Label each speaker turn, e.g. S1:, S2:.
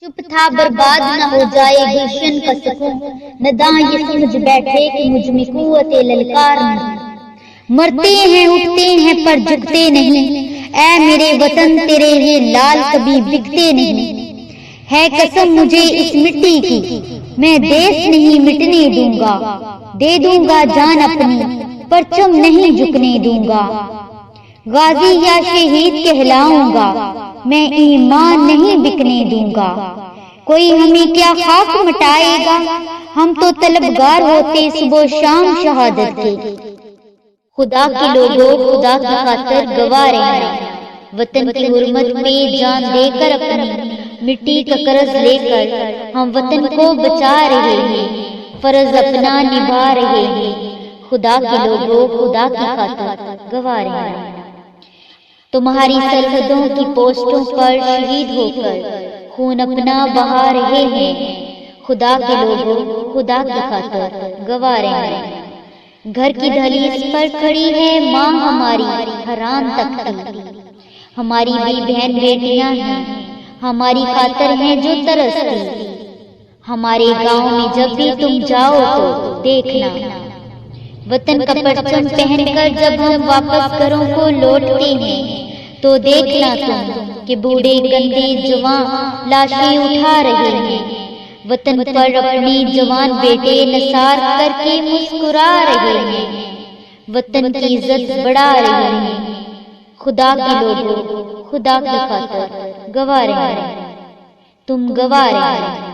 S1: چپ تھا برباد نہ ہو جائے گلشن کا سکون، نداں یہ سمجھ بیٹھے کہ مجھ میں قوت للکار نہیں۔ مرتے ہیں اٹھتے ہیں پر جھکتے نہیں، اے میرے وطن تیرے یہ لال کبھی بکتے نہیں۔ ہے قسم مجھے اس مٹی کی، میں دیس نہیں مٹنے دوں گا، دے دوں گا جان اپنی پرچم نہیں جھکنے دوں گا۔ غازی یا شہید کہلاؤں گا، میں ایمان نہیں بکنے دوں گا۔ کوئی ہمیں کیا خاک مٹائے گا، ہم تو طلبگار ہوتے صبح و شام شہادت کے۔ خدا کے لوگوں خدا کی خاطر گواہ رہنا، وطن کی حرمت پہ جان دے کر اپنی مٹی کا قرض لے کر ہم وطن کو بچا رہے ہیں، فرض اپنا نبھا رہے ہیں۔ خدا کے لوگوں خدا کی خاطر گواہ رہنا۔ تمہاری سرحدوں کی پوسٹوں پر شہید ہو کر خون اپنا بہا رہے ہیں، خدا کے لوگوں خدا کی خاطر گواہ رہنا۔ گھر کی دہلیز پر کھڑی ہے ماں ہماری حیران تکتی، ہماری بھی بہن بیٹیاں ہیں ہماری خاطر ہیں جو ترستی۔ ہمارے گاؤں میں جب بھی تم جاؤ تو دیکھنا، وطن کا پرچم پہن کر جب ہم واپس گھروں کو لوٹتے ہیں تو دیکھنا تم کہ بوڑھے گندے جوان لاشیں اٹھا رہے ہیں، وطن پر اپنے جوان بیٹے نثار کر کے مسکرا رہے ہیں، وطن کی عزت بڑھا رہے ہیں۔ خدا کے لوگوں خدا کی خاطر گواہ رہنا، تم گواہ رہنا۔